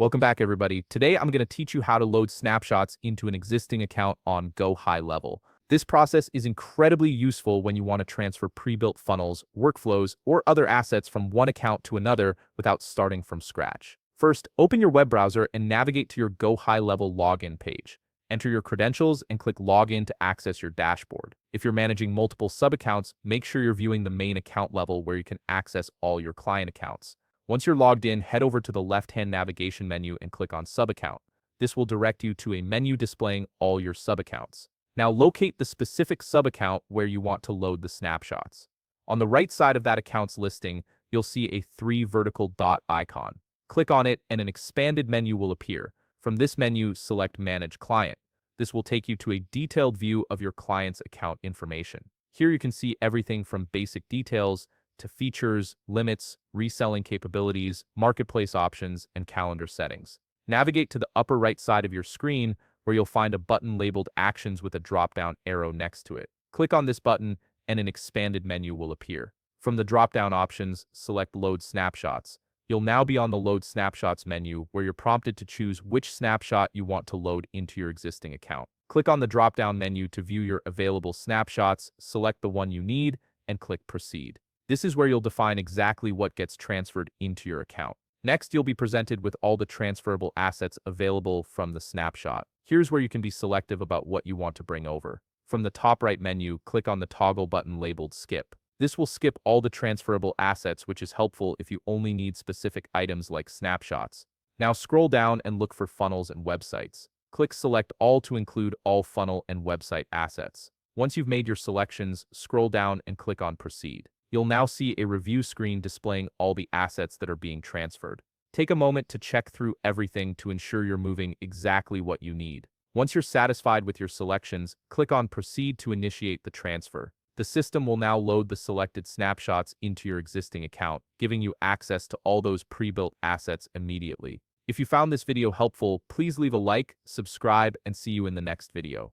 Welcome back, everybody. Today, I'm going to teach you how to load snapshots into an existing account on GoHighLevel. This process is incredibly useful when you want to transfer pre-built funnels, workflows, or other assets from one account to another without starting from scratch. First, open your web browser and navigate to your GoHighLevel login page. Enter your credentials and click Login to access your dashboard. If you're managing multiple sub-accounts, make sure you're viewing the main account level where you can access all your client accounts. Once you're logged in, head over to the left-hand navigation menu and click on Subaccount. This will direct you to a menu displaying all your subaccounts. Now locate the specific subaccount where you want to load the snapshots. On the right side of that account's listing, you'll see a 3 vertical dot icon. Click on it and an expanded menu will appear. From this menu, select Manage Client. This will take you to a detailed view of your client's account information. Here you can see everything from basic details to features, limits, reselling capabilities, marketplace options, and calendar settings. Navigate to the upper right side of your screen where you'll find a button labeled Actions with a drop-down arrow next to it. Click on this button and an expanded menu will appear. From the drop-down options, select Load Snapshots. You'll now be on the Load Snapshots menu where you're prompted to choose which snapshot you want to load into your existing account. Click on the drop-down menu to view your available snapshots, select the one you need, and click Proceed. This is where you'll define exactly what gets transferred into your account. Next, you'll be presented with all the transferable assets available from the snapshot. Here's where you can be selective about what you want to bring over. From the top right menu, click on the toggle button labeled Skip. This will skip all the transferable assets, which is helpful if you only need specific items like snapshots. Now scroll down and look for funnels and websites. Click Select All to include all funnel and website assets. Once you've made your selections, scroll down and click on Proceed. You'll now see a review screen displaying all the assets that are being transferred. Take a moment to check through everything to ensure you're moving exactly what you need. Once you're satisfied with your selections, click on Proceed to initiate the transfer. The system will now load the selected snapshots into your existing account, giving you access to all those pre-built assets immediately. If you found this video helpful, please leave a like, subscribe, and see you in the next video.